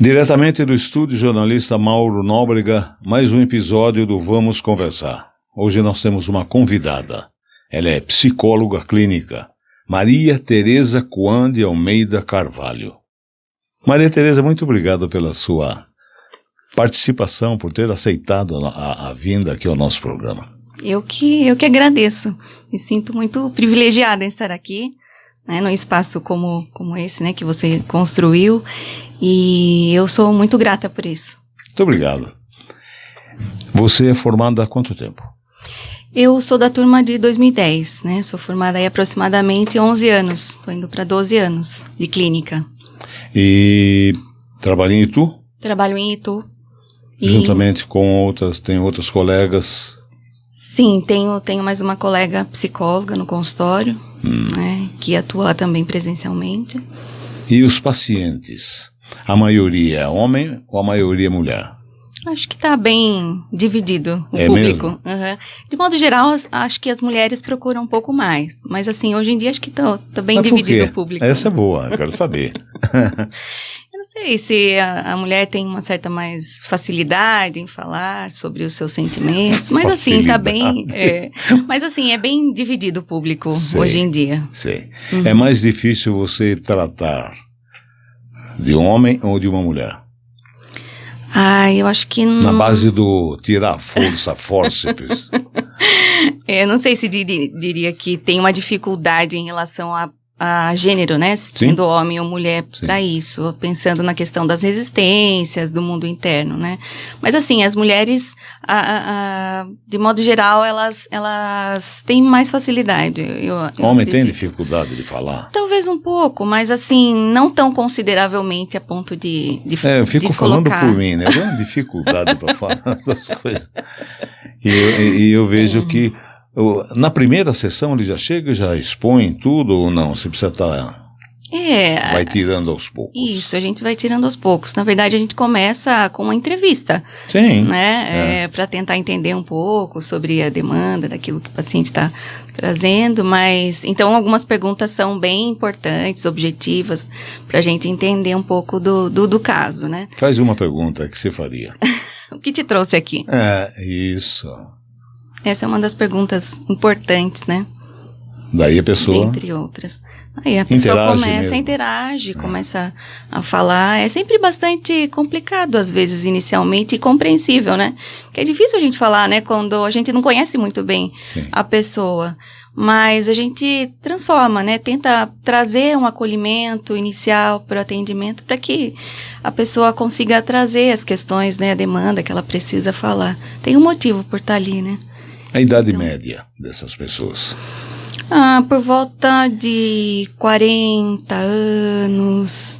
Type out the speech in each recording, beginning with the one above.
Diretamente do estúdio, jornalista Mauro Nóbrega, mais um episódio do Vamos Conversar. Hoje nós temos uma convidada. Ela é psicóloga clínica, Maria Tereza Coan de Almeida Carvalho. Maria Tereza, muito obrigado pela sua participação, por ter aceitado a vinda aqui ao nosso programa. Eu que agradeço. Me sinto muito privilegiada em estar aqui, né, num espaço como esse, né, que você construiu. E eu sou muito grata por isso. Muito obrigado. Você é formada há quanto tempo? Eu sou da turma de 2010, né? Sou formada há aproximadamente 11 anos. Estou indo para 12 anos de clínica. E trabalha em Itu? Trabalho em Itu. Juntamente com tem outros colegas? Sim, tenho mais uma colega psicóloga no consultório, né, que atua também presencialmente. E os pacientes? A maioria é homem ou a maioria é mulher? Acho que está bem dividido o público. Uhum. De modo geral, acho que as mulheres procuram um pouco mais. Mas assim, hoje em dia acho que tá bem dividido o público. Essa é boa, eu quero saber. Eu não sei se a mulher tem uma certa mais facilidade em falar sobre os seus sentimentos. Mas assim, tá bem... mas assim, é bem dividido o público hoje em dia. Sei. Uhum. É mais difícil você tratar de um homem ou de uma mulher? Eu acho que não... Na base do tirar fórceps. Não sei se diria que tem uma dificuldade em relação a gênero, né? Sendo homem ou mulher para isso. Pensando na questão das resistências, do mundo interno, né? Mas assim, as mulheres, de modo geral, elas têm mais facilidade. Homem tem dificuldade de falar? Talvez um pouco, mas assim, não tão consideravelmente a ponto de eu fico de falando colocar. Por mim, né? Eu tenho uma dificuldade para falar essas coisas. E eu vejo que na primeira sessão ele já chega, já expõe tudo ou não? Você precisa estar... vai tirando aos poucos. Isso, a gente vai tirando aos poucos. Na verdade, a gente começa com uma entrevista. Sim. Né? Para tentar entender um pouco sobre a demanda, daquilo que o paciente está trazendo. Mas, então, algumas perguntas são bem importantes, objetivas, para a gente entender um pouco do caso, né? Faz uma pergunta que você faria. O que te trouxe aqui? Isso. Essa é uma das perguntas importantes, né? Daí a pessoa... Dentre outras. Aí a pessoa começa a falar. É sempre bastante complicado, às vezes, inicialmente, e compreensível, né? Porque é difícil a gente falar, né? Quando a gente não conhece muito bem a pessoa. Mas a gente transforma, né? Tenta trazer um acolhimento inicial para o atendimento para que a pessoa consiga trazer as questões, né? A demanda que ela precisa falar. Tem um motivo por estar ali, né? A idade média dessas pessoas? Por volta de 40 anos,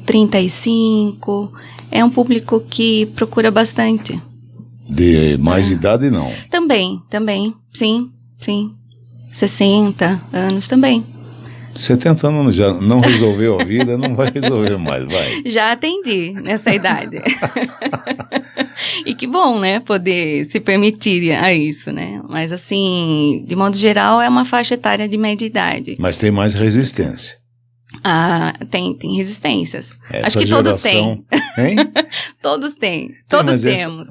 35. É um público que procura bastante. De mais idade, não? Também. Sim. 60 anos também. 70 anos já não resolveu a vida, não vai resolver mais, vai. Já atendi nessa idade. E que bom, né, poder se permitir a isso, né? Mas assim, de modo geral, é uma faixa etária de média idade. Mas tem mais resistência. Tem resistências. Essa acho que todos têm. Hein? Todos têm. Todos temos.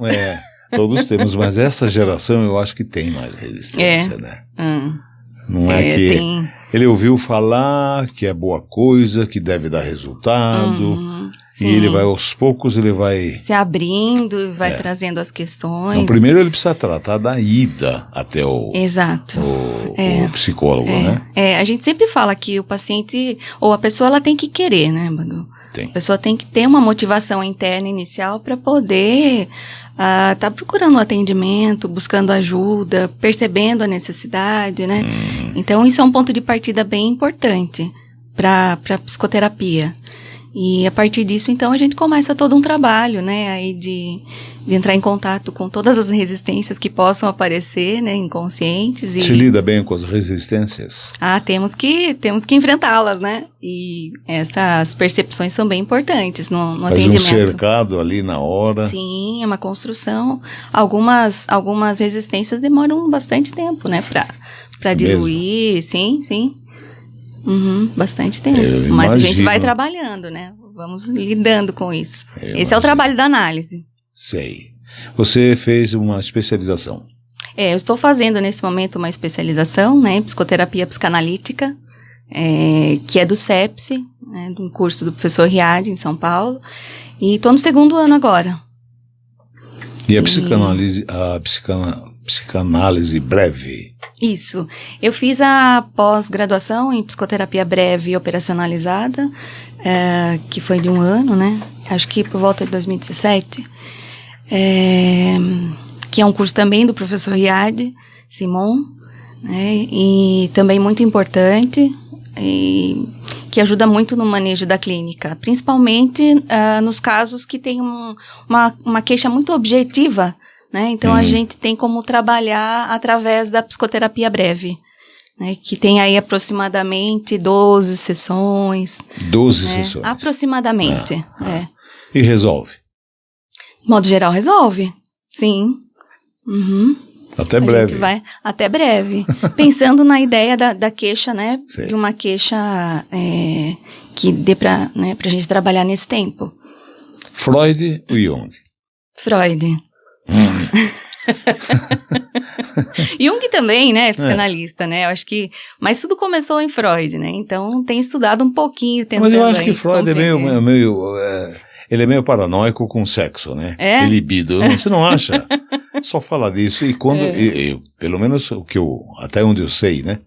Todos temos, mas essa geração eu acho que tem mais resistência, né? Não é que... Ele ouviu falar que é boa coisa, que deve dar resultado, e ele vai aos poucos, ele vai... se abrindo e vai trazendo as questões. Então, primeiro ele precisa tratar da ida até o psicólogo, né? A gente sempre fala que o paciente, ou a pessoa, ela tem que querer, né, Manu? Tem. A pessoa tem que ter uma motivação interna inicial para poder tá procurando um atendimento, buscando ajuda, percebendo a necessidade, né? Então, isso é um ponto de partida bem importante para a psicoterapia. E a partir disso, então, a gente começa todo um trabalho, né, aí de entrar em contato com todas as resistências que possam aparecer, né, inconscientes. Se lida bem com as resistências? Temos que enfrentá-las, né, e essas percepções são bem importantes no atendimento. Faz um cercado ali na hora. Sim, é uma construção. Algumas resistências demoram bastante tempo, né, para diluir, sim. Bastante tempo. Mas a gente vai trabalhando, né? vamos lidando com isso. Esse é o trabalho da análise. Sei. Você fez uma especialização. Eu estou fazendo nesse momento uma especialização, né, em psicoterapia psicanalítica, que é do CEPSE, né, do curso do professor Riad, em São Paulo, e estou no 2º ano agora. E a psicanálise breve? Isso. Eu fiz a pós-graduação em psicoterapia breve e operacionalizada, que foi de 1 ano, né, acho que por volta de 2017, que é um curso também do professor Riad Simon, né, e também muito importante, e que ajuda muito no manejo da clínica, principalmente nos casos que tem uma queixa muito objetiva, né, então a gente tem como trabalhar através da psicoterapia breve, né, que tem aí aproximadamente 12 sessões. 12 sessões? Aproximadamente, E resolve? De modo geral, resolve, sim. Uhum. Até breve. A gente vai até breve. Pensando na ideia da queixa, né? Sei. De uma queixa que dê pra gente trabalhar nesse tempo. Freud ou Jung? Freud. Jung também, né? Psicanalista, né? Eu acho que... Mas tudo começou em Freud, né? Então, tem estudado um pouquinho, tentando... Mas eu acho que Freud é meio ele é meio paranoico com sexo, né? É? Libido. Você não acha? Só fala disso. E quando... pelo menos até onde eu sei, né?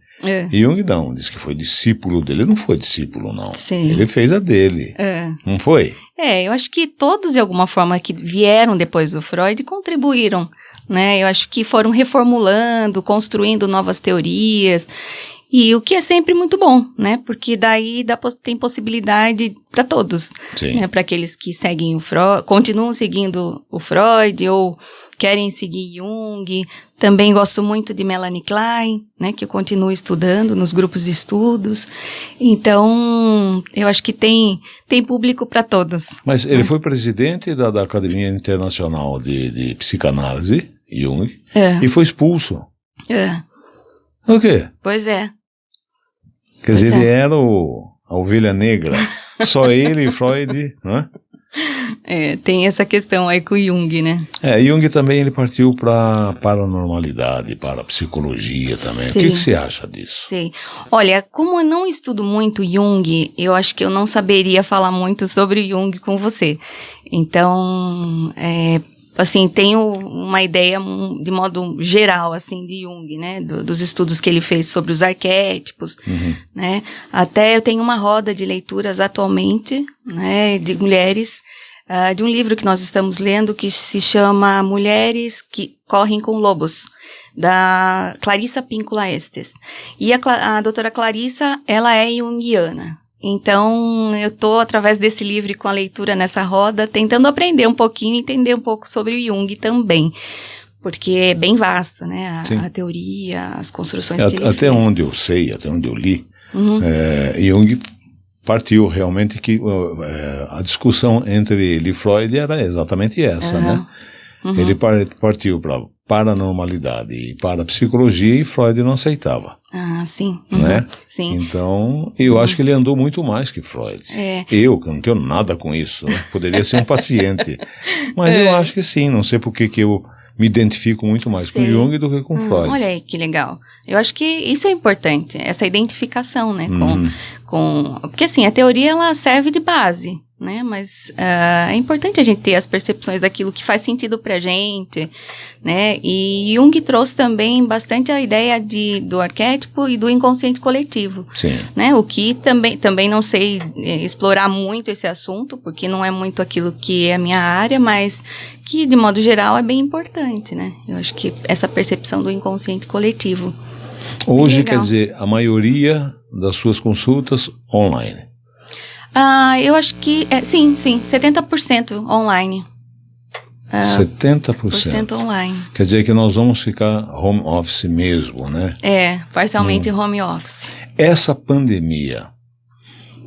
Jung não, diz que foi discípulo dele. Ele não foi discípulo, não. Sim. Ele fez a dele. Não foi? Eu acho que todos, de alguma forma, que vieram depois do Freud, contribuíram, né? Eu acho que foram reformulando, construindo novas teorias, e o que é sempre muito bom, né? Porque daí tem possibilidade para todos, né? Para aqueles que seguem o Freud, continuam seguindo o Freud, ou querem seguir Jung. Também gosto muito de Melanie Klein, né, que eu continuo estudando nos grupos de estudos. Então, eu acho que tem público para todos. Mas ele foi presidente da Academia Internacional de Psicanálise, Jung, e foi expulso. O quê? Pois é. Quer dizer, ele era a ovelha negra. Só ele e Freud, não é? Tem essa questão aí com o Jung, né? Jung também ele partiu para a paranormalidade, para a psicologia também. Sim. O que você acha disso? Sim. Olha, como eu não estudo muito Jung, eu acho que eu não saberia falar muito sobre Jung com você. Então, assim, tenho uma ideia de modo geral, assim, de Jung, né? Dos estudos que ele fez sobre os arquétipos, né? Até eu tenho uma roda de leituras atualmente, né? De mulheres, de um livro que nós estamos lendo que se chama Mulheres que Correm com Lobos, da Clarissa Píncula Estes. E a doutora Clarissa, ela é junguiana. Então, eu estou, através desse livro, com a leitura nessa roda, tentando aprender um pouquinho, entender um pouco sobre o Jung também. Porque é bem vasto, né? A teoria, as construções que ele fez. Até onde eu sei, até onde eu li, Jung partiu realmente que a discussão entre ele e Freud era exatamente essa, né? Ele partiu para paranormalidade e para a psicologia e Freud não aceitava. Sim. Né? Sim. Então, eu acho que ele andou muito mais que Freud. Eu, que não tenho nada com isso, né? Poderia ser um paciente. Mas eu acho que sim, não sei por que eu me identifico muito mais com Jung do que com Freud. Olha aí, que legal. Eu acho que isso é importante, essa identificação, né? Porque assim, a teoria ela serve de base, né? Mas é importante a gente ter as percepções daquilo que faz sentido pra gente, né? E Jung trouxe também bastante a ideia do arquétipo e do inconsciente coletivo. Sim. Né? O que também não sei explorar muito esse assunto, porque não é muito aquilo que é a minha área, mas que, de modo geral, é bem importante, né? Eu acho que essa percepção do inconsciente coletivo. Hoje, quer dizer, a maioria das suas consultas online. Eu acho que, sim, 70% online. 70% online. Quer dizer que nós vamos ficar home office mesmo, né? Parcialmente home office. Essa pandemia,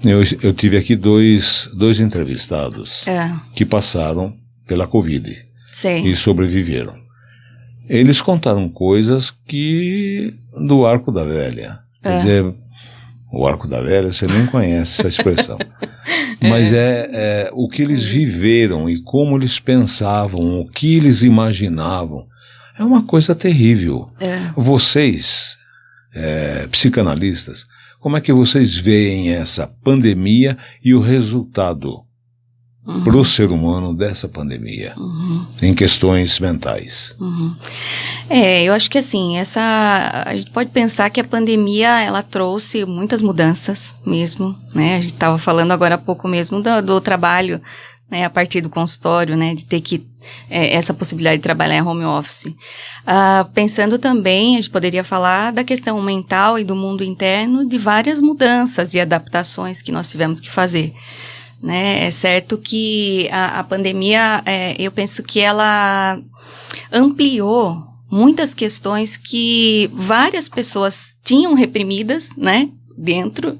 eu tive aqui dois entrevistados que passaram pela Covid e sobreviveram. Eles contaram coisas do arco da velha. Quer dizer, o arco da velha, você nem conhece essa expressão. Mas é o que eles viveram e como eles pensavam, o que eles imaginavam. É uma coisa terrível. Vocês, psicanalistas, como é que vocês veem essa pandemia e o resultado para o ser humano dessa pandemia, em questões mentais? Eu acho que assim, a gente pode pensar que a pandemia, ela trouxe muitas mudanças mesmo, né? A gente estava falando agora há pouco mesmo do trabalho, né, a partir do consultório, né, de ter essa possibilidade de trabalhar em home office. Pensando também, a gente poderia falar da questão mental e do mundo interno, de várias mudanças e adaptações que nós tivemos que fazer. Né? É certo que a pandemia, eu penso que ela ampliou muitas questões que várias pessoas tinham reprimidas, né, dentro,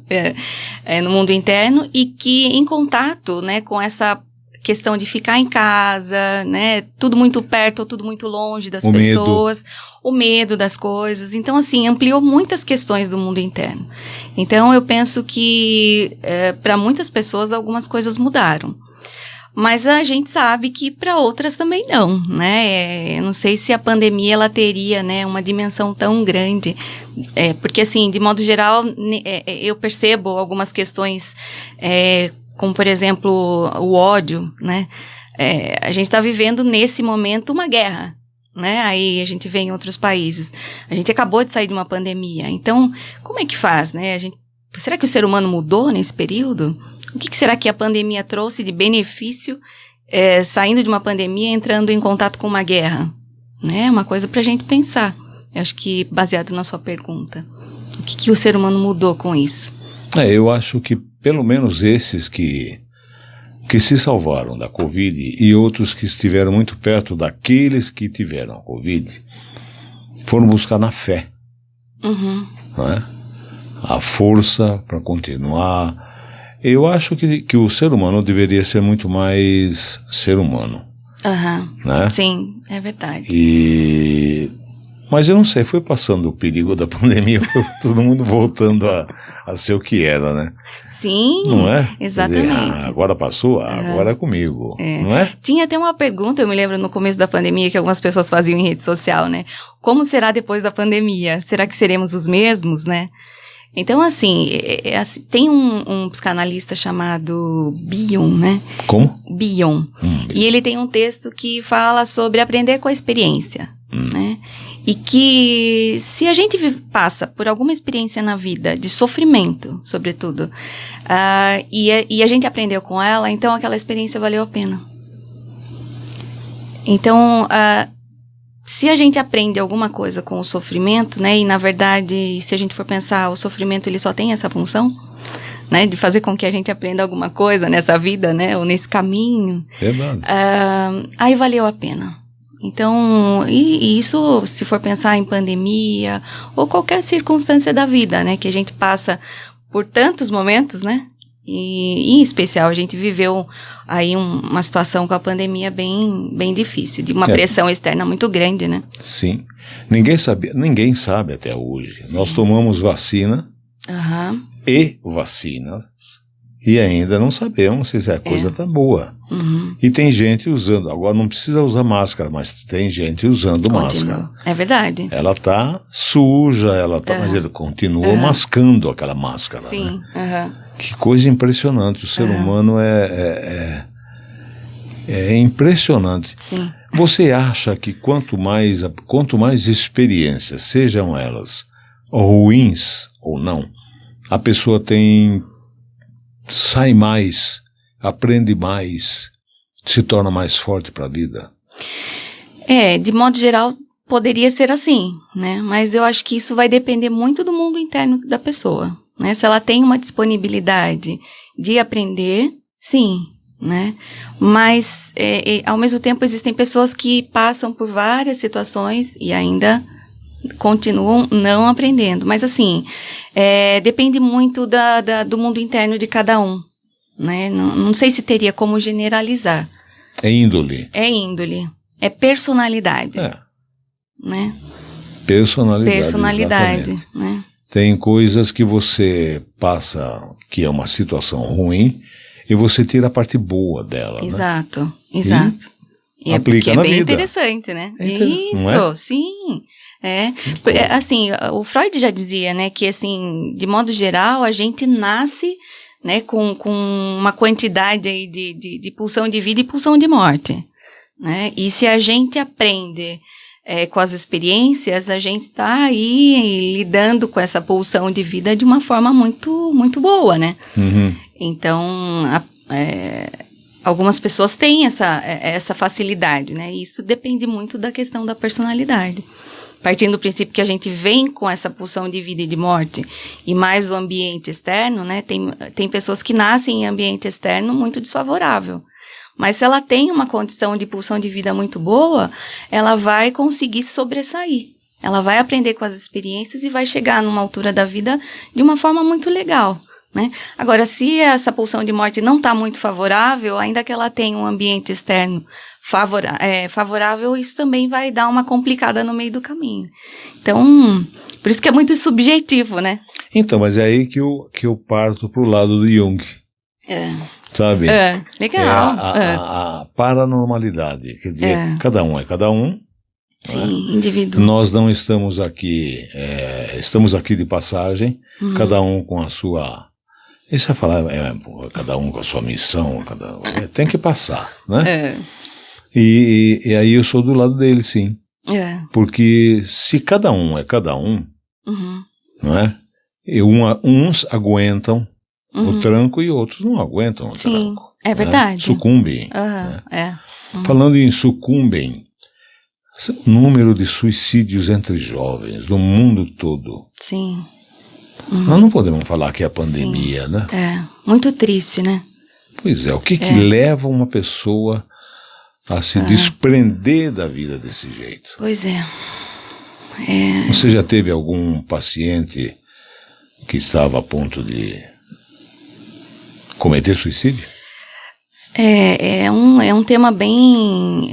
no mundo interno, e que em contato, né, com essa questão de ficar em casa, né, tudo muito perto ou tudo muito longe das pessoas, o medo das coisas. Então, assim, ampliou muitas questões do mundo interno. Então, eu penso que para muitas pessoas algumas coisas mudaram. Mas a gente sabe que para outras também não, né? Eu não sei se a pandemia ela teria, né, uma dimensão tão grande, porque assim, de modo geral, eu percebo algumas questões, como por exemplo o ódio, né? A gente está vivendo nesse momento uma guerra, né? Aí a gente vê em outros países. A gente acabou de sair de uma pandemia. Então, como é que faz, né? Será que o ser humano mudou nesse período? O que será que a pandemia trouxe de benefício, saindo de uma pandemia, entrando em contato com uma guerra? Né? Uma coisa para a gente pensar. Eu acho que, baseado na sua pergunta, o que o ser humano mudou com isso? Eu acho que pelo menos esses que se salvaram da Covid e outros que estiveram muito perto daqueles que tiveram a Covid, foram buscar na fé. Né? A força para continuar. Eu acho que o ser humano deveria ser muito mais ser humano. Né? Sim, é verdade. Mas eu não sei, foi passando o perigo da pandemia, todo mundo voltando a ser o que era, né? Sim, não é? Exatamente. Dizer, agora passou, agora é comigo, não é? Tinha até uma pergunta, eu me lembro no começo da pandemia, que algumas pessoas faziam em rede social, né? Como será depois da pandemia? Será que seremos os mesmos, né? Então, assim, tem um psicanalista chamado Bion, né? Como? Bion. E ele tem um texto que fala sobre aprender com a experiência, né? E que se a gente passa por alguma experiência na vida, de sofrimento, sobretudo, e a gente aprendeu com ela, então aquela experiência valeu a pena. Então, se a gente aprende alguma coisa com o sofrimento, né, e na verdade, se a gente for pensar, o sofrimento ele só tem essa função, né, de fazer com que a gente aprenda alguma coisa nessa vida, né, ou nesse caminho. Verdade. Aí valeu a pena. Então, e isso, se for pensar em pandemia, ou qualquer circunstância da vida, né, que a gente passa por tantos momentos, né, e em especial a gente viveu aí uma situação com a pandemia bem difícil, de uma pressão externa muito grande, né? Sim. Ninguém sabe até hoje. Sim. Nós tomamos vacina e vacinas e ainda não sabemos se a coisa está boa. E tem gente usando, agora não precisa usar máscara, mas tem gente usando máscara. É verdade. Ela está suja, mas ele continua mascando aquela máscara. Sim. Né? Que coisa impressionante, o ser humano é impressionante. Sim. Você acha que quanto mais experiências, sejam elas ruins ou não, a pessoa sai mais, aprende mais, se torna mais forte para a vida? De modo geral, poderia ser assim, né? Mas eu acho que isso vai depender muito do mundo interno da pessoa, né? Se ela tem uma disponibilidade de aprender, sim, né? Mas, ao mesmo tempo, existem pessoas que passam por várias situações e ainda continuam não aprendendo. Mas, assim, depende muito do mundo interno de cada um, né? Não sei se teria como generalizar. É índole. É índole. É personalidade. Né? Personalidade, né? Tem coisas que você passa, que é uma situação ruim, e você tira a parte boa dela, exato, né? Exato. E aplica na vida. É bem interessante, né? Isso, não é? Sim. Assim, o Freud já dizia, né, que assim, de modo geral, a gente nasce, né, com uma quantidade aí de pulsão de vida e pulsão de morte, né? E se a gente aprende com as experiências, a gente está aí lidando com essa pulsão de vida de uma forma muito, muito boa, né? Uhum. Então, algumas pessoas têm essa facilidade, né? E isso depende muito da questão da personalidade. Partindo do princípio que a gente vem com essa pulsão de vida e de morte, e mais o ambiente externo, né? Tem pessoas que nascem em ambiente externo muito desfavorável. Mas se ela tem uma condição de pulsão de vida muito boa, ela vai conseguir sobressair. Ela vai aprender com as experiências e vai chegar numa altura da vida de uma forma muito legal, né? Agora, se essa pulsão de morte não está muito favorável, ainda que ela tenha um ambiente externo favorável, isso também vai dar uma complicada no meio do caminho. Então, por isso que é muito subjetivo, né? Então, mas é aí que eu parto pro lado do Jung. Sabe? Legal. A paranormalidade. Quer dizer, cada um é cada um. Sim, indivíduo. Nós não estamos aqui, estamos aqui de passagem, cada um com a sua... Isso é falar, cada um com a sua missão, tem que passar, né? E aí eu sou do lado dele, sim. Porque se cada um é cada um, não é? E uns aguentam o tranco e outros não aguentam o tranco. É verdade. Né? Sucumbem. Né? Falando em sucumbem, o número de suicídios entre jovens no mundo todo. Sim. Nós não podemos falar que é a pandemia, né? Muito triste, né? Pois é, o que leva uma pessoa a se desprender da vida desse jeito? Pois é. Você já teve algum paciente que estava a ponto de cometer suicídio? É um tema bem...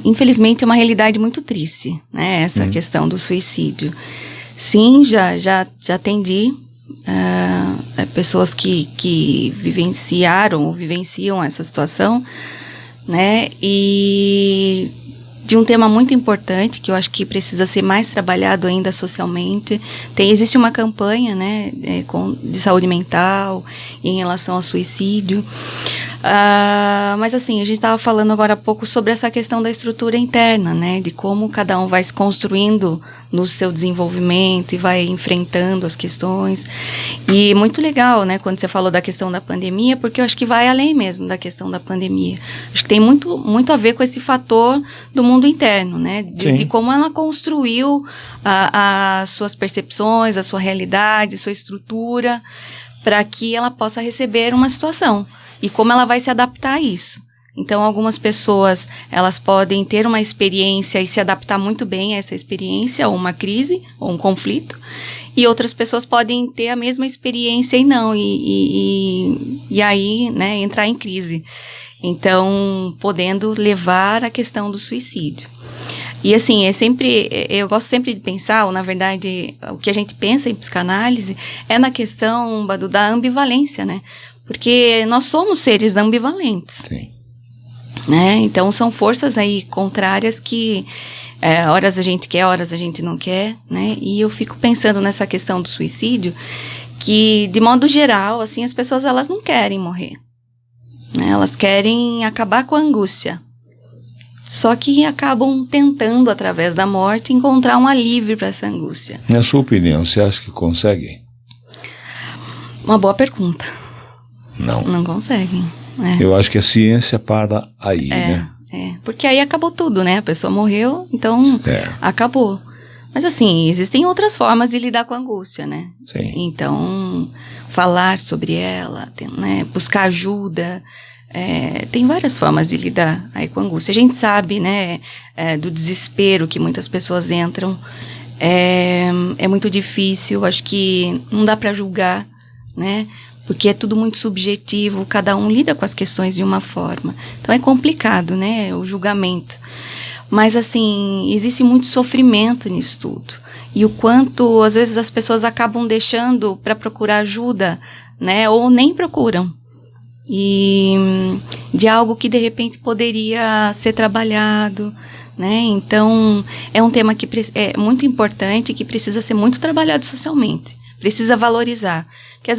infelizmente é uma realidade muito triste, né? Essa questão do suicídio. Sim, já atendi pessoas que vivenciaram ou vivenciam essa situação, né? E de um tema muito importante, que eu acho que precisa ser mais trabalhado ainda socialmente. Existe uma campanha, né, de saúde mental em relação ao suicídio. Mas assim, a gente estava falando agora há pouco sobre essa questão da estrutura interna, né, de como cada um vai se construindo no seu desenvolvimento e vai enfrentando as questões. E muito legal, né, quando você falou da questão da pandemia, porque eu acho que vai além mesmo da questão da pandemia. Acho que tem muito, muito a ver com esse fator do mundo interno, né, de como ela construiu as suas percepções, a sua realidade, sua estrutura, para que ela possa receber uma situação. E como ela vai se adaptar a isso. Então, algumas pessoas, elas podem ter uma experiência e se adaptar muito bem a essa experiência, ou uma crise, ou um conflito. E outras pessoas podem ter a mesma experiência e não, e aí, né, entrar em crise. Então, podendo levar à questão do suicídio. E assim, eu gosto sempre de pensar, ou na verdade, o que a gente pensa em psicanálise é na questão da ambivalência, né? Porque nós somos seres ambivalentes. Sim. Né? Então, são forças aí contrárias que horas a gente quer, horas a gente não quer, né? E eu fico pensando nessa questão do suicídio, que, de modo geral, assim, as pessoas, elas não querem morrer. Né? Elas querem acabar com a angústia. Só que acabam tentando, através da morte, encontrar um alívio para essa angústia. Na sua opinião, você acha que conseguem? Uma boa pergunta. Não conseguem. Eu acho que a ciência para aí, né? Porque aí acabou tudo, né? A pessoa morreu, então acabou. Mas assim, existem outras formas de lidar com a angústia, né? Sim. Então, falar sobre ela, né? Buscar ajuda, tem várias formas de lidar aí com a angústia. A gente sabe, né, do desespero que muitas pessoas entram. É muito difícil, acho que não dá para julgar, né? Porque é tudo muito subjetivo, cada um lida com as questões de uma forma. Então é complicado, né, o julgamento. Mas assim, existe muito sofrimento nisso tudo. e o quanto, às vezes, as pessoas acabam deixando para procurar ajuda, né? Ou nem procuram. E de algo que, de repente, poderia ser trabalhado, né? Então, é um tema que é muito importante, que precisa ser muito trabalhado socialmente. Precisa valorizar. Porque, às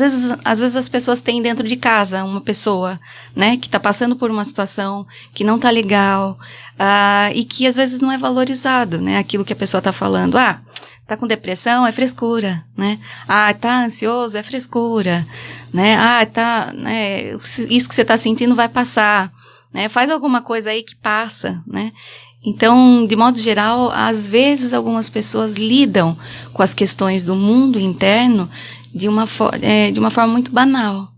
vezes as pessoas têm dentro de casa uma pessoa, né? Que está passando por uma situação que não está legal, e que, às vezes, não é valorizado, né? Aquilo que a pessoa está falando. Tá com depressão, é frescura, né? Tá ansioso, é frescura, né? Né? Isso que você tá sentindo vai passar, né? Faz alguma coisa aí que passa, né? Então, de modo geral, às vezes algumas pessoas lidam com as questões do mundo interno de uma forma muito banal,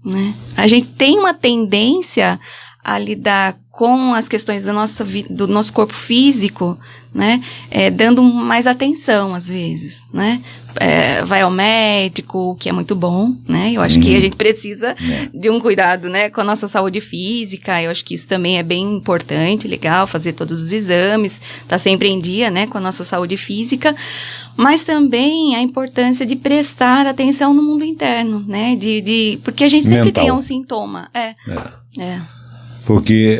né? A gente tem uma tendência a lidar com as questões do nosso corpo físico, né, dando mais atenção às vezes, né, vai ao médico, o que é muito bom, né, eu acho que a gente precisa de um cuidado, né, com a nossa saúde física, eu acho que isso também é bem importante, legal, fazer todos os exames, tá sempre em dia, né, com a nossa saúde física, mas também a importância de prestar atenção no mundo interno, né, porque a gente sempre mental. tem um sintoma, Porque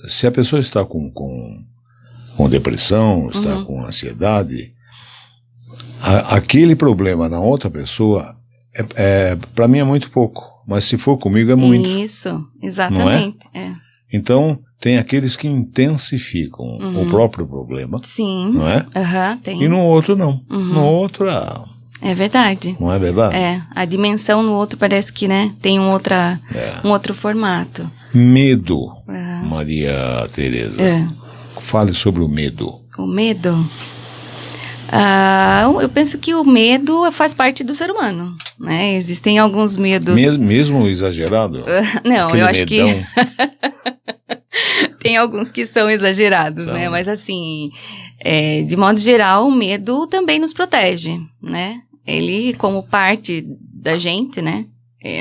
se a pessoa está com depressão, está com ansiedade, aquele problema na outra pessoa, para mim é muito pouco, mas se for comigo é muito. Isso, exatamente. Não é? Então, tem aqueles que intensificam o próprio problema. Sim. Não é? Tem. E no outro não. No outro é verdade. Não é verdade? A dimensão no outro parece que, né, tem um outro formato. Medo, Maria Tereza. Fale sobre o medo. O medo? Eu penso que o medo faz parte do ser humano, né? Existem alguns medos... Mesmo exagerado? Não, aquele eu acho medão. Que... Tem alguns que são exagerados, né? Mas assim, de modo geral, o medo também nos protege, né? Ele, como parte da gente, né?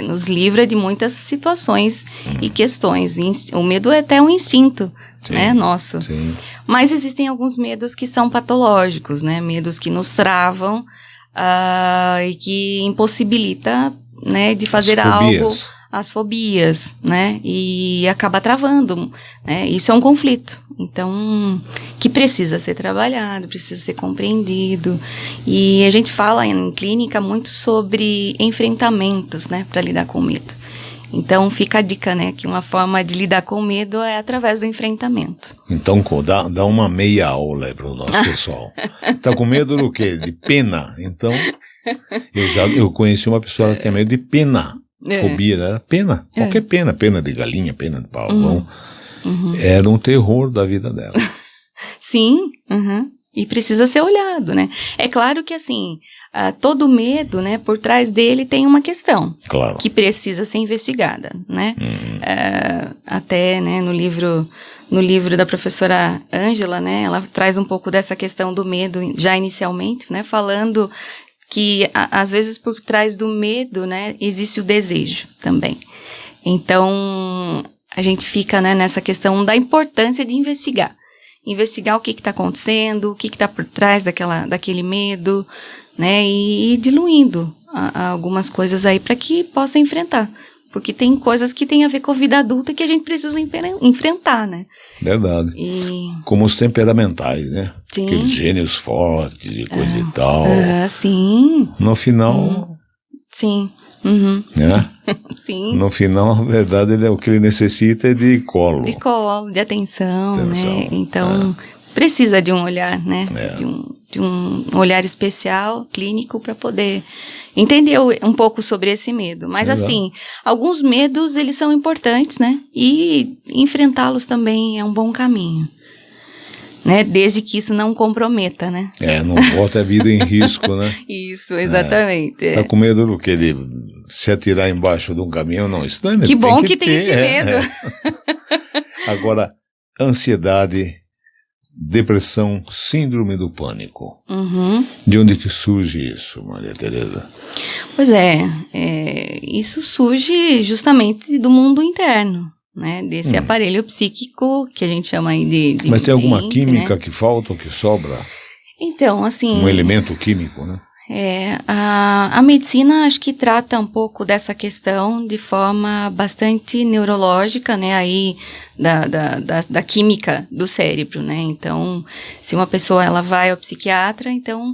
Nos livra de muitas situações e questões. O medo é até um instinto, né, nosso. Sim. Mas existem alguns medos que são patológicos, né, medos que nos travam e que impossibilita, né, de fazer algo, as fobias, né, e acaba travando, né, isso é um conflito, então, que precisa ser trabalhado, precisa ser compreendido, e a gente fala em clínica muito sobre enfrentamentos, né, para lidar com o medo. Então, fica a dica, né, que uma forma de lidar com o medo é através do enfrentamento. Então, dá uma meia aula para o nosso pessoal. Tá com medo do quê? De pena. Então, eu conheci uma pessoa que tinha medo de pena. Fobia, né? Pena. Qualquer pena. Pena de galinha, pena de pavão. Era um terror da vida dela. Sim, e precisa ser olhado, né? É claro que, assim, todo medo, né, por trás dele tem uma questão. Claro. Que precisa ser investigada, né? Até, né, no livro da professora Ângela, né, ela traz um pouco dessa questão do medo já inicialmente, né, falando que, às vezes, por trás do medo, né, existe o desejo também. Então, a gente fica, né, nessa questão da importância de investigar. Investigar o que está acontecendo, o que está por trás daquele medo, né, e ir diluindo algumas coisas aí para que possa enfrentar. Porque tem coisas que tem a ver com a vida adulta que a gente precisa enfrentar, né? Verdade. Como os temperamentais, né? Sim. Aqueles gênios fortes e coisa e tal. Sim. No final... Sim. Né? Sim. No final, na verdade, o que ele necessita é de colo. De colo, de atenção, né? Então, precisa de um olhar, né? De um olhar especial, clínico, para poder entender um pouco sobre esse medo. Mas, assim, alguns medos, eles são importantes, né? E enfrentá-los também é um bom caminho. Né? Desde que isso não comprometa, né? Não bota a vida em risco, né? Isso, exatamente. Tá com medo do quê? De se atirar embaixo de um caminhão? Não, isso não é. Que bom que tem esse medo. Agora, ansiedade, depressão, síndrome do pânico. De onde que surge isso, Maria Tereza? Pois isso surge justamente do mundo interno. Né, desse aparelho psíquico que a gente chama aí de Mas tem alguma mente, química, né? que falta ou que sobra? Então, assim... Um elemento químico, né? A medicina acho que trata um pouco dessa questão de forma bastante neurológica, né, aí da química do cérebro, né, então se uma pessoa ela vai ao psiquiatra, então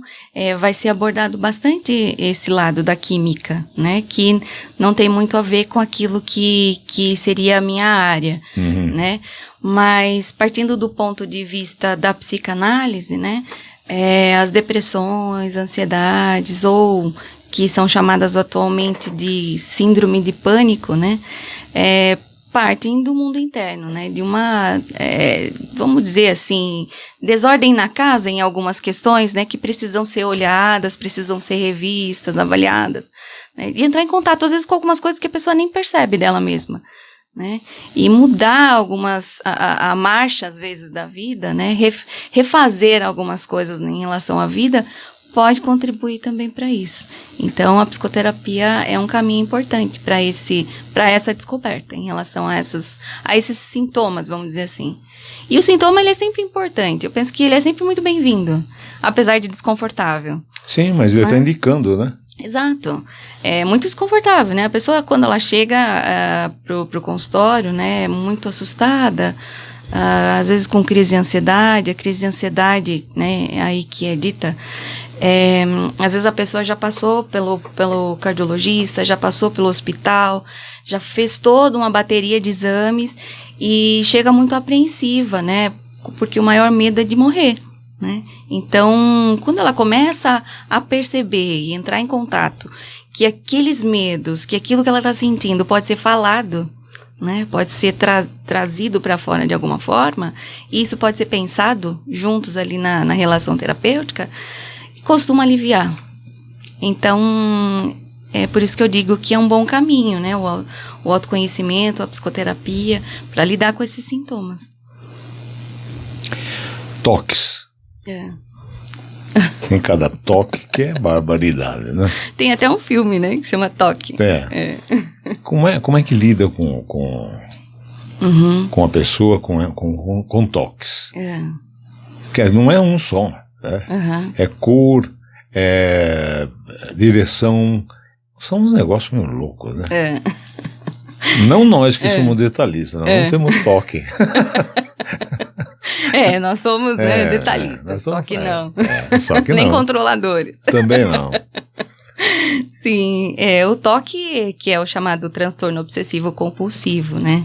vai ser abordado bastante esse lado da química, né, que não tem muito a ver com aquilo que seria a minha área, né, mas partindo do ponto de vista da psicanálise, né, as depressões, ansiedades, ou que são chamadas atualmente de síndrome de pânico, né, partem do mundo interno, né, de uma, vamos dizer assim, desordem na casa em algumas questões, né, que precisam ser olhadas, precisam ser revistas, avaliadas, né, e entrar em contato, às vezes, com algumas coisas que a pessoa nem percebe dela mesma. Né? E mudar a marcha, às vezes, da vida, né? Refazer algumas coisas em relação à vida, pode contribuir também para isso. Então, a psicoterapia é um caminho importante para essa descoberta em relação a esses sintomas, vamos dizer assim. E o sintoma, ele é sempre importante. Eu penso que ele é sempre muito bem-vindo, apesar de desconfortável. Sim, mas ele está indicando, né? Exato. É muito desconfortável, né? A pessoa, quando ela chega pro consultório, né, muito assustada, às vezes com crise de ansiedade, a crise de ansiedade, né, aí que é dita, às vezes a pessoa já passou pelo cardiologista, já passou pelo hospital, já fez toda uma bateria de exames e chega muito apreensiva, né? Porque o maior medo é de morrer, né? Então, quando ela começa a perceber e entrar em contato que aqueles medos, que aquilo que ela está sentindo pode ser falado, né, pode ser trazido para fora de alguma forma, e isso pode ser pensado juntos ali na relação terapêutica, costuma aliviar. Então, é por isso que eu digo que é um bom caminho, né, o autoconhecimento, a psicoterapia, para lidar com esses sintomas. Toques. Tem cada toque que é barbaridade, né? Tem até um filme, né, que chama Toque. Como é que lida com a pessoa com toques? Porque não é um só, né? É cor, é direção, são uns negócios meio loucos, né? Não nós que somos detalhistas, nós não temos toque. Nós somos detalhistas, só que não. Só que nem não. controladores. Também não. Sim, o toque, que é o chamado transtorno obsessivo compulsivo, né?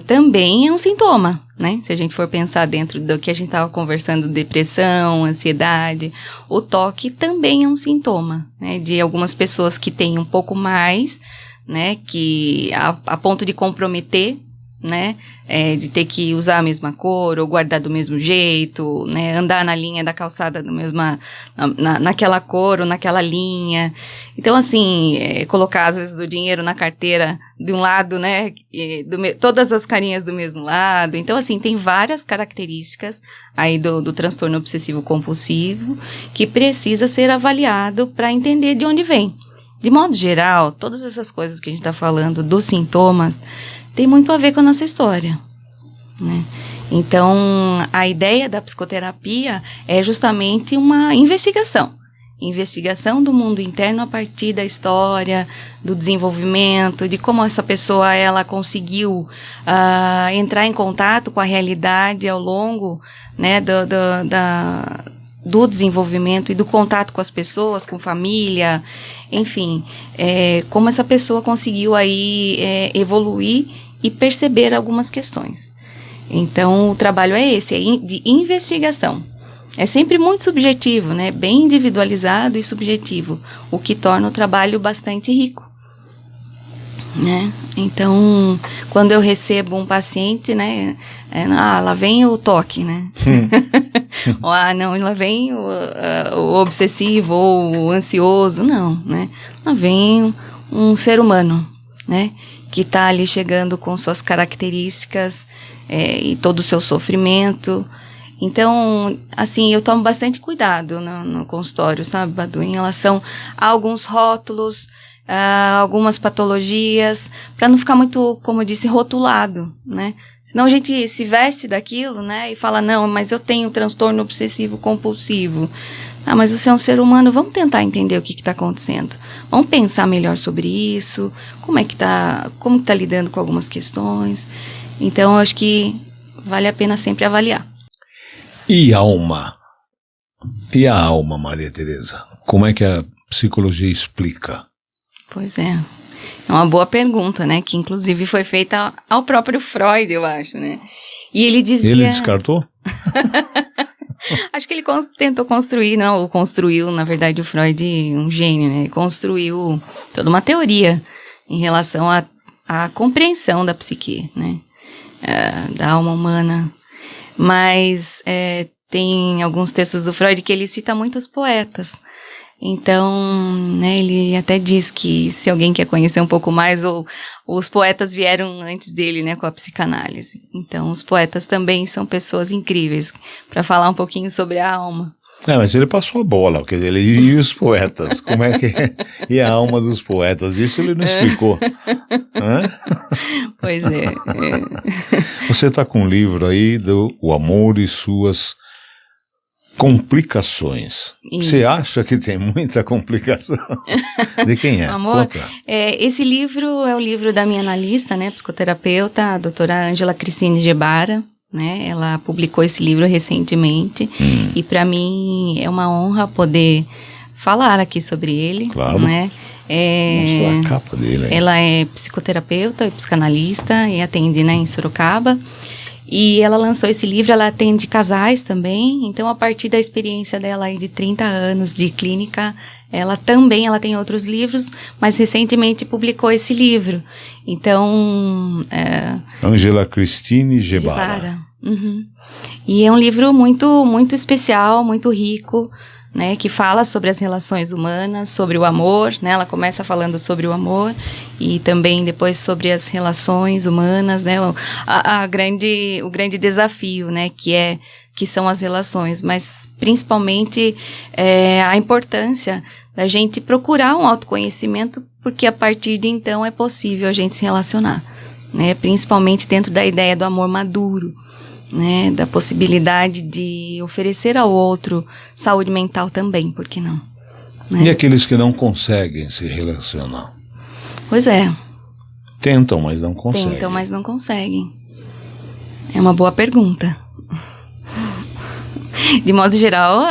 Também é um sintoma, né? Se a gente for pensar dentro do que a gente estava conversando, depressão, ansiedade, o toque também é um sintoma, né? De algumas pessoas que têm um pouco mais, né? Que a ponto de comprometer, né, de ter que usar a mesma cor ou guardar do mesmo jeito, né, andar na linha da calçada naquela cor ou naquela linha. Então, assim, colocar às vezes o dinheiro na carteira de um lado, né, todas as carinhas do mesmo lado. Então, assim, tem várias características aí do transtorno obsessivo compulsivo que precisa ser avaliado para entender de onde vem. De modo geral, todas essas coisas que a gente está falando dos sintomas tem muito a ver com a nossa história, né? Então, a ideia da psicoterapia é justamente uma investigação do mundo interno a partir da história, do desenvolvimento, de como essa pessoa ela conseguiu entrar em contato com a realidade ao longo, né, do desenvolvimento e do contato com as pessoas, com família, enfim, como essa pessoa conseguiu aí evoluir e perceber algumas questões. Então, o trabalho é esse, de investigação. É sempre muito subjetivo, né? Bem individualizado e subjetivo, o que torna o trabalho bastante rico, né? Então, quando eu recebo um paciente, né? Lá vem o toque, né? Não, lá vem o obsessivo ou o ansioso, não, né? Lá vem um ser humano, né? Que está ali chegando com suas características e todo o seu sofrimento. Então, assim, eu tomo bastante cuidado no consultório, sabe, Badu, em relação a alguns rótulos, algumas patologias, para não ficar muito, como eu disse, rotulado, né? Senão a gente se veste daquilo, né? E fala, não, mas eu tenho transtorno obsessivo compulsivo. Ah, mas você é um ser humano, vamos tentar entender o que está acontecendo. Vamos pensar melhor sobre isso, como que tá lidando com algumas questões. Então, eu acho que vale a pena sempre avaliar. E alma? E a alma, Maria Tereza? Como é que a psicologia explica? Pois é. É uma boa pergunta, né? Que inclusive foi feita ao próprio Freud, eu acho, né? E ele dizia... Ele descartou? Acho que ele tentou construir, não, ou construiu, na verdade, o Freud, um gênio, né? Ele construiu toda uma teoria em relação à compreensão da psique, né? Da alma humana. Mas tem alguns textos do Freud que ele cita muitos poetas. Então, né, ele até diz que se alguém quer conhecer um pouco mais, os poetas vieram antes dele, né, com a psicanálise. Então, os poetas também são pessoas incríveis para falar um pouquinho sobre a alma. Mas ele passou a bola, quer dizer, e os poetas, como é que é? E a alma dos poetas, isso ele não explicou. Pois é. Você está com um livro aí do O Amor e Suas Complicações. Isso. Você acha que tem muita complicação? De quem é? Amor, esse livro é o livro da minha analista, né, psicoterapeuta, a doutora Ângela Cristine Gebara, né, ela publicou esse livro recentemente, e para mim é uma honra poder falar aqui sobre ele. Claro. Né? Mostrar a capa dele. Ela é psicoterapeuta e psicanalista e atende, né, em Sorocaba. E ela lançou esse livro, ela atende casais também, então a partir da experiência dela aí de 30 anos de clínica, ela tem outros livros, mas recentemente publicou esse livro. Então... Ângela Cristine Gebara. Uhum. E é um livro muito, muito especial, muito rico, né, que fala sobre as relações humanas, sobre o amor, né, ela começa falando sobre o amor e também depois sobre as relações humanas, né, o grande desafio, né, que são as relações, mas principalmente a importância da gente procurar um autoconhecimento, porque a partir de então é possível a gente se relacionar, né, principalmente dentro da ideia do amor maduro, né, da possibilidade de oferecer ao outro saúde mental também, por que não? Né? E aqueles que não conseguem se relacionar? Pois é. Tentam, mas não conseguem. Tentam, mas não conseguem. É uma boa pergunta. De modo geral,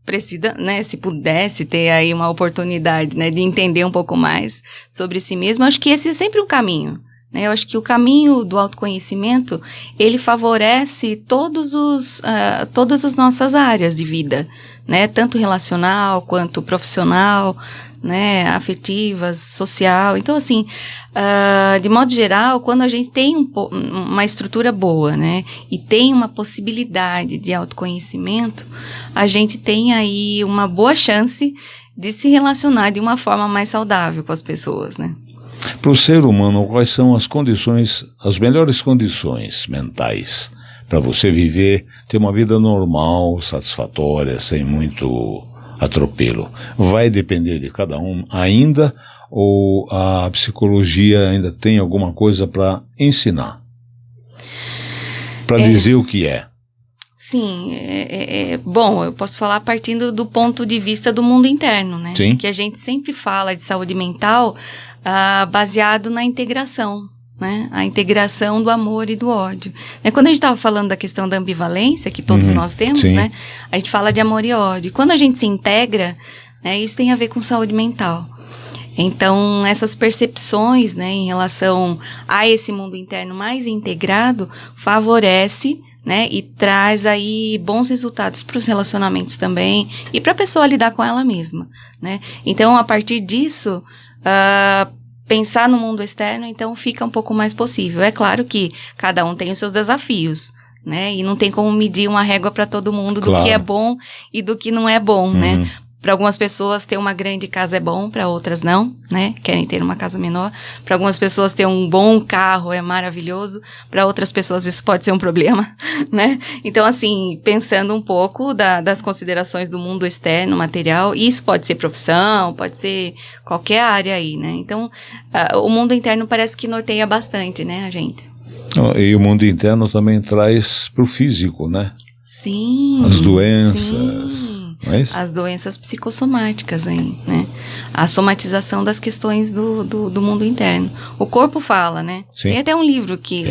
precisa, né, se pudesse ter aí uma oportunidade, né, de entender um pouco mais sobre si mesmo, acho que esse é sempre um caminho. Eu acho que o caminho do autoconhecimento, ele favorece todas as nossas áreas de vida, né? Tanto relacional, quanto profissional, né? Afetivas, social. Então, assim, de modo geral, quando a gente tem uma estrutura boa, né? E tem uma possibilidade de autoconhecimento, a gente tem aí uma boa chance de se relacionar de uma forma mais saudável com as pessoas, né? Para o ser humano, quais são as melhores condições mentais para você viver, ter uma vida normal, satisfatória, sem muito atropelo? Vai depender de cada um ainda, ou a psicologia ainda tem alguma coisa para ensinar? Para dizer o que é? Sim, bom, eu posso falar partindo do ponto de vista do mundo interno, né? Sim. Que a gente sempre fala de saúde mental baseado na integração, né? A integração do amor e do ódio. Quando a gente estava falando da questão da ambivalência, que todos nós temos, sim, né? A gente fala de amor e ódio. E quando a gente se integra, né, isso tem a ver com saúde mental. Então, essas percepções, né, em relação a esse mundo interno mais integrado, favorece, né, e traz aí bons resultados para os relacionamentos também e para a pessoa lidar com ela mesma, né? Então, a partir disso, pensar no mundo externo, então, fica um pouco mais possível. É claro que cada um tem os seus desafios, né? E não tem como medir uma régua para todo mundo do que é bom e do que não é bom, né? Para algumas pessoas ter uma grande casa é bom, para outras não, né? Querem ter uma casa menor. Para algumas pessoas ter um bom carro é maravilhoso, para outras pessoas isso pode ser um problema, né? Então, assim, pensando um pouco das considerações do mundo externo, material, isso pode ser profissão, pode ser qualquer área aí, né? Então, o mundo interno parece que norteia bastante, né, a gente? E o mundo interno também traz para o físico, né? Sim. As doenças. Sim. Não é isso? As doenças psicossomáticas aí, né? A somatização das questões do mundo interno. O corpo fala, né? Sim. Tem até um livro que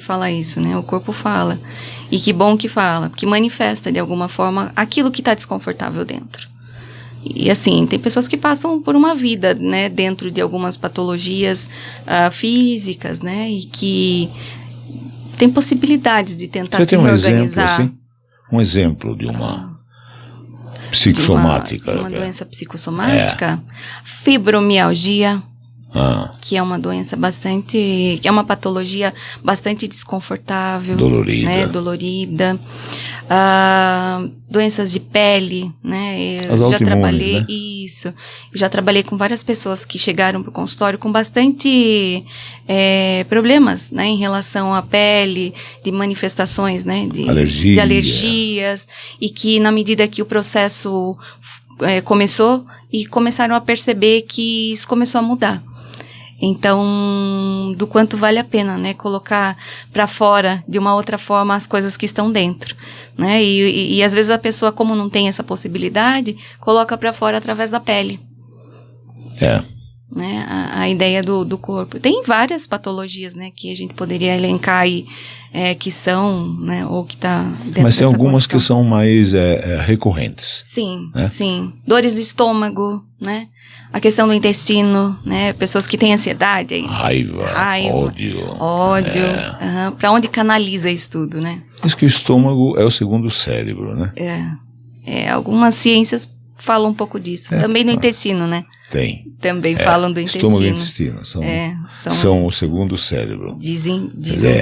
fala isso, né? O corpo fala. E que bom que fala, que manifesta de alguma forma aquilo que está desconfortável dentro. E assim, tem pessoas que passam por uma vida, né? Dentro de algumas patologias físicas, né? E que tem possibilidades de tentar se reorganizar. Exemplo, assim? Um exemplo de uma psicossomática. De uma doença psicossomática. Fibromialgia, que é uma doença que é uma patologia bastante desconfortável. Dolorida. Né, dolorida. Doenças de pele, né? Eu já trabalhei, né? Isso. Já trabalhei com várias pessoas que chegaram para o consultório com bastante problemas, né? Em relação à pele, de manifestações, né? De alergias. E que na medida que o processo começou, e começaram a perceber que isso começou a mudar. Então, do quanto vale a pena, né? Colocar para fora de uma outra forma as coisas que estão dentro. Né? E às vezes a pessoa, como não tem essa possibilidade, coloca para fora através da pele. Né? A ideia do corpo. Tem várias patologias, né, que a gente poderia elencar aí, que são, né, ou que está dentro. Mas tem algumas condição. Que são mais recorrentes. Sim, né? Sim. Dores do estômago, né? A questão do intestino, né? Pessoas que têm ansiedade. Raiva, ódio. Para onde canaliza isso tudo, né? Diz que o estômago é o segundo cérebro, né? Algumas ciências falam um pouco disso. Também no intestino, né? Tem. Também falam do intestino. Estômago e intestino são o segundo cérebro. Dizem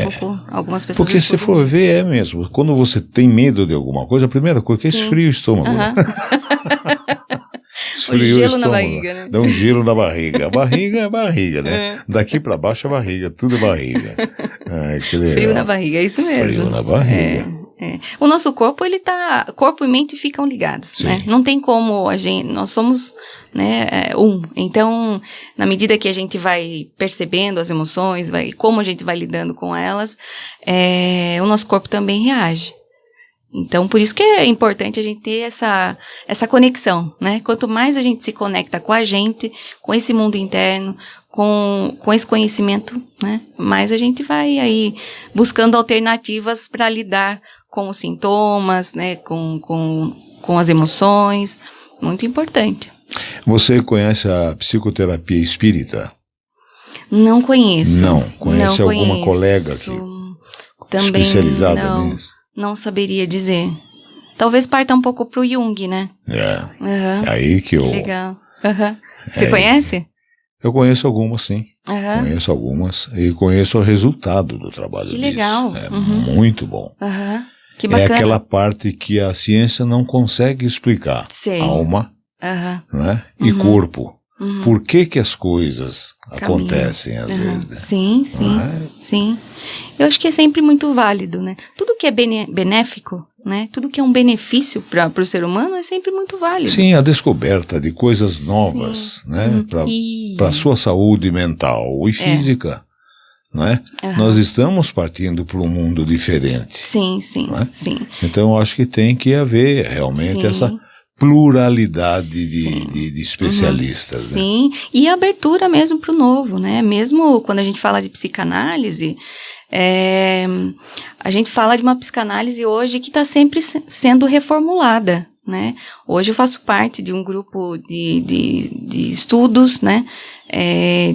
um pouco, algumas pessoas. Porque se for ver, é mesmo. Quando você tem medo de alguma coisa, a primeira coisa que esfria o estômago. Né? O gelo na barriga, né? Dá um gelo na barriga. A barriga é a barriga, né? Daqui pra baixo é barriga, tudo é barriga. Frio na barriga, é isso mesmo. Frio na barriga. O nosso corpo, corpo e mente ficam ligados, né? Não tem como nós somos, né, Então, na medida que a gente vai percebendo as emoções, como a gente vai lidando com elas, o nosso corpo também reage. Então, por isso que é importante a gente ter essa conexão, né? Quanto mais a gente se conecta com a gente, com esse mundo interno, com esse conhecimento, né? Mais a gente vai aí buscando alternativas para lidar com os sintomas, né? Com as emoções. Muito importante. Você conhece a psicoterapia espírita? Não conheço. Não? Conhece alguma colega que também especializada nisso? Não saberia dizer. Talvez parta um pouco pro Jung, né? É aí que eu... Legal. Você conhece? Eu conheço algumas, sim. Conheço algumas e conheço o resultado do trabalho disso. Que legal. Muito bom. Que bacana. É aquela parte que a ciência não consegue explicar. Sei. Alma, né? E corpo. Por que as coisas acontecem às vezes? Sim. Sim. Eu acho que é sempre muito válido, né? Tudo que é benéfico, né? Tudo que é um benefício para o ser humano é sempre muito válido. Sim, a descoberta de coisas novas, né? Para a sua saúde mental e física, né? Nós estamos partindo para um mundo diferente. Sim. Então eu acho que tem que haver realmente essa pluralidade de especialistas. Né? Sim, e abertura mesmo para o novo, né? Mesmo quando a gente fala de psicanálise, a gente fala de uma psicanálise hoje que está sempre sendo reformulada, né? Hoje eu faço parte de um grupo de estudos, né?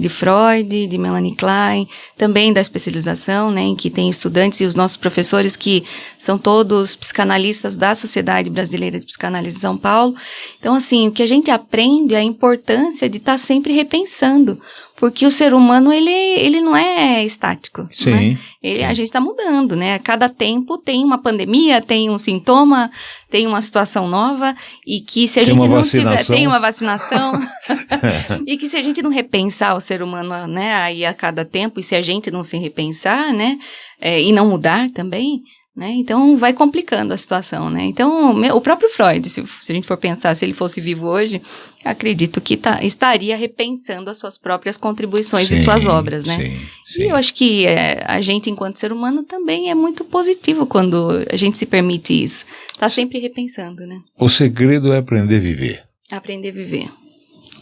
De Freud, de Melanie Klein, também da especialização, né, em que tem estudantes e os nossos professores que são todos psicanalistas da Sociedade Brasileira de Psicanálise de São Paulo. Então, assim, o que a gente aprende é a importância de estar sempre repensando, porque o ser humano, ele não é estático. Sim. Né? A gente está mudando, né? A cada tempo tem uma pandemia, tem um sintoma, tem uma situação nova, e que se a gente não tiver... Tem uma vacinação. E que se a gente não repensar o ser humano, né, aí a cada tempo, e se a gente não se repensar, né, e não mudar também, né? Então, vai complicando a situação, né? Então, o próprio Freud, se a gente for pensar, se ele fosse vivo hoje, acredito que estaria repensando as suas próprias contribuições e suas obras, né? Sim. E eu acho que a gente, enquanto ser humano, também é muito positivo quando a gente se permite isso. Tá sempre repensando, né? O segredo é aprender a viver. Aprender a viver.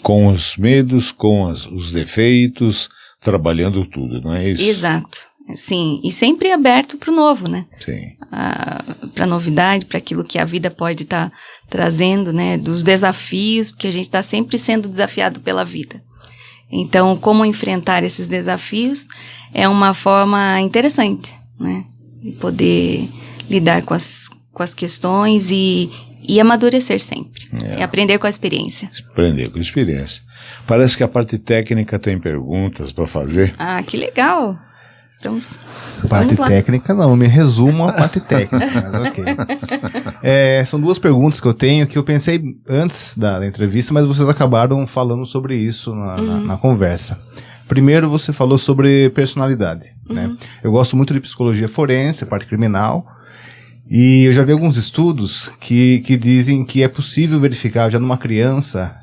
Com os medos, com os defeitos, trabalhando tudo, não é isso? Exato. Sim, e sempre aberto para o novo, né? Sim. Para a novidade, para aquilo que a vida pode estar trazendo, né? Dos desafios, porque a gente está sempre sendo desafiado pela vida. Então, como enfrentar esses desafios é uma forma interessante, né? De poder lidar com as questões e amadurecer sempre. E aprender com a experiência. Aprender com a experiência. Parece que a parte técnica tem perguntas para fazer. Ah, que legal! Parte técnica não, me resumo a parte técnica, mas ok. São duas perguntas que eu tenho que eu pensei antes da entrevista, mas vocês acabaram falando sobre isso na conversa. Primeiro você falou sobre personalidade, né? Eu gosto muito de psicologia forense, parte criminal, e eu já vi alguns estudos que dizem que é possível verificar já numa criança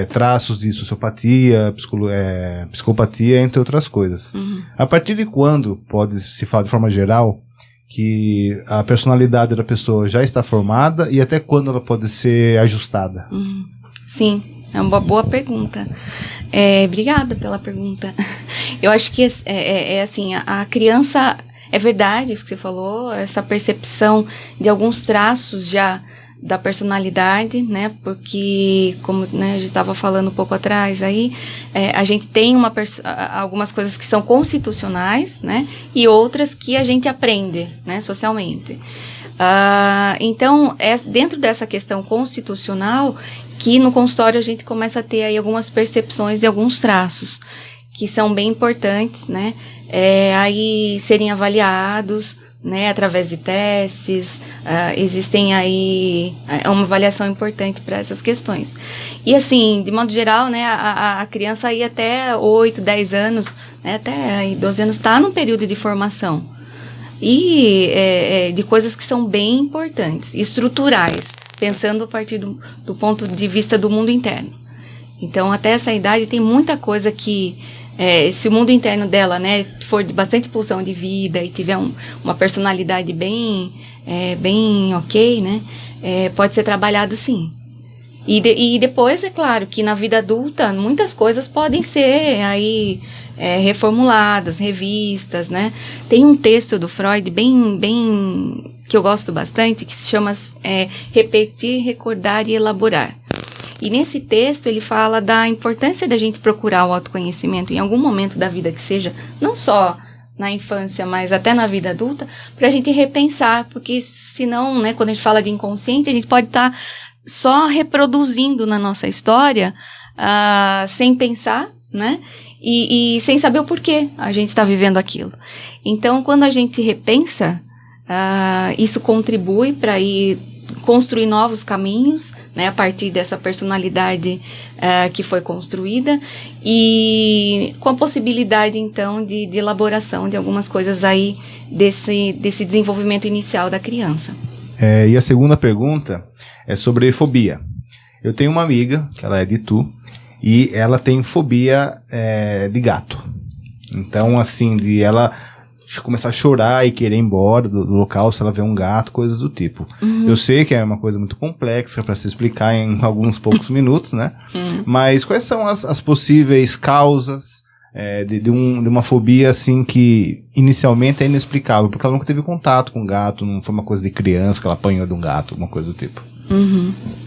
traços de sociopatia, psicopatia, entre outras coisas. A partir de quando pode se falar de forma geral que a personalidade da pessoa já está formada e até quando ela pode ser ajustada? Sim, é uma boa pergunta. Obrigada pela pergunta. Eu acho que assim, a criança... É verdade isso que você falou, essa percepção de alguns traços já da personalidade, né? Porque, como, né, a gente estava falando um pouco atrás aí, a gente tem algumas coisas que são constitucionais, né? E outras que a gente aprende, né, socialmente. Então, dentro dessa questão constitucional que no consultório a gente começa a ter aí algumas percepções e alguns traços que são bem importantes, né? Aí serem avaliados, né, através de testes, existem aí uma avaliação importante para essas questões. E assim, de modo geral, né, a criança aí até 8, 10 anos, né, até aí 12 anos, está num período de formação. E de coisas que são bem importantes, estruturais, pensando a partir do ponto de vista do mundo interno. Então, até essa idade tem muita coisa que... se o mundo interno dela, né, for de bastante pulsão de vida e tiver uma personalidade bem ok, né, pode ser trabalhado sim. E depois, é claro, que na vida adulta, muitas coisas podem ser aí reformuladas, revistas, né. Tem um texto do Freud bem que eu gosto bastante, que se chama Repetir, Recordar e Elaborar. E nesse texto ele fala da importância da gente procurar o autoconhecimento em algum momento da vida que seja, não só na infância, mas até na vida adulta, para a gente repensar, porque senão, né, quando a gente fala de inconsciente, a gente pode estar só reproduzindo na nossa história, sem pensar, né, e sem saber o porquê a gente está vivendo aquilo. Então, quando a gente repensa, isso contribui para ir construir novos caminhos, né, a partir dessa personalidade que foi construída e com a possibilidade, então, de elaboração de algumas coisas aí desse desenvolvimento inicial da criança. E a segunda pergunta é sobre fobia. Eu tenho uma amiga, que ela é de Itu, e ela tem fobia de gato. Então, assim, de ela começar a chorar e querer ir embora do local se ela vê um gato, coisas do tipo. Eu sei que é uma coisa muito complexa para se explicar em alguns poucos minutos, né? Mas quais são as possíveis causas de uma fobia, assim, que inicialmente é inexplicável, porque ela nunca teve contato com gato, não foi uma coisa de criança que ela apanhou de um gato, alguma coisa do tipo.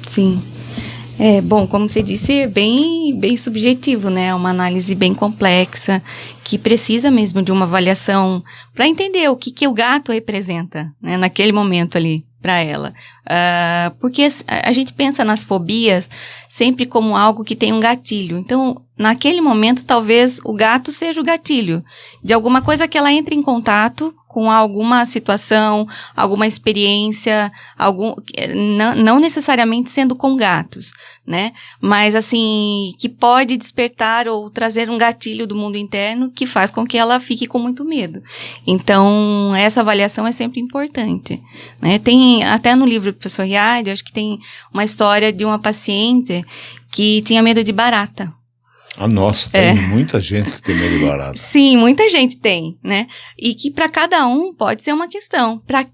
Sim. Bom, como você disse, é bem subjetivo, né? É uma análise bem complexa, que precisa mesmo de uma avaliação para entender o que o gato representa, né, naquele momento ali para ela. Porque a gente pensa nas fobias sempre como algo que tem um gatilho. Então, naquele momento, talvez o gato seja o gatilho de alguma coisa que ela entre em contato com alguma situação, alguma experiência, não necessariamente sendo com gatos, né? Mas, assim, que pode despertar ou trazer um gatilho do mundo interno que faz com que ela fique com muito medo. Então, essa avaliação é sempre importante, né? Tem, até no livro do professor Riad, acho que tem uma história de uma paciente que tinha medo de barata. Ah, nossa, tem muita gente que tem medo de barata. Sim, muita gente tem, né? E que para cada um pode ser uma questão. Para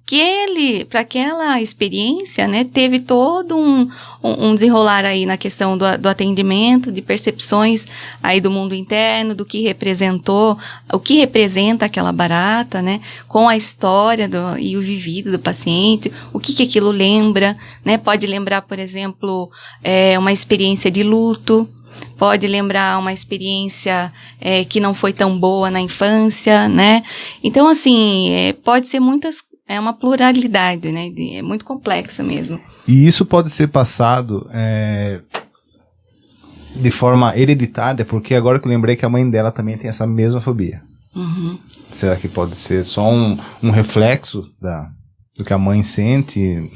aquela experiência, né, teve todo um desenrolar aí na questão do atendimento, de percepções aí do mundo interno, do que representou, o que representa aquela barata, né? Com a história e o vivido do paciente, o que aquilo lembra, né? Pode lembrar, por exemplo, uma experiência de luto. Pode lembrar uma experiência que não foi tão boa na infância, né? Então, assim, pode ser uma pluralidade, né? É muito complexa mesmo. E isso pode ser passado de forma hereditária, porque agora que eu lembrei que a mãe dela também tem essa mesma fobia. Uhum. Será que pode ser só um reflexo do que a mãe sente?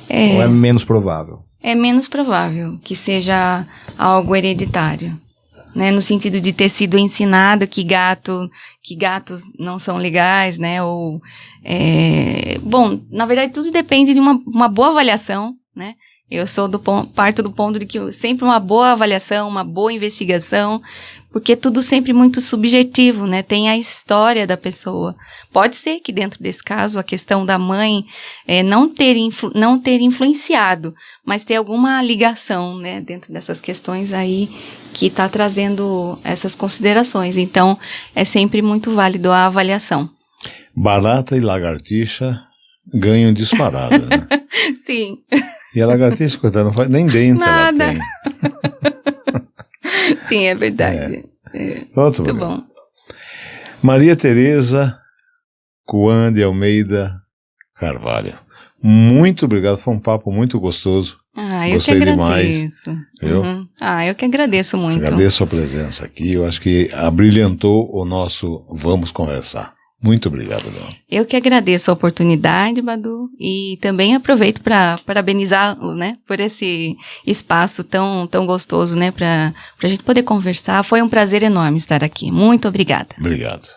Ou é menos provável? É menos provável que seja algo hereditário, né? No sentido de ter sido ensinado que gatos não são legais, né? Ou, bom, na verdade tudo depende de uma boa avaliação, né? Eu parto do ponto de que sempre uma boa avaliação, uma boa investigação, porque é tudo sempre muito subjetivo, né? Tem a história da pessoa. Pode ser que dentro desse caso a questão da mãe não ter influenciado, mas ter alguma ligação, né? Dentro dessas questões aí que está trazendo essas considerações. Então, é sempre muito válido a avaliação. Barata e lagartixa ganham disparada, né? Sim. E a lagartixa, coitada, não faz nem dente nada. Ela tem. Sim, é verdade. Muito bom. Maria Tereza Coan de Almeida Carvalho. Muito obrigado, foi um papo muito gostoso. Eu que agradeço. Demais. Eu que agradeço muito. Agradeço a presença aqui, eu acho que abrilhantou o nosso Vamos Conversar. Muito obrigado, Leon. Eu que agradeço a oportunidade, Badu, e também aproveito para parabenizá-lo, né, por esse espaço tão gostoso, né, para a gente poder conversar. Foi um prazer enorme estar aqui. Muito obrigada. Obrigado.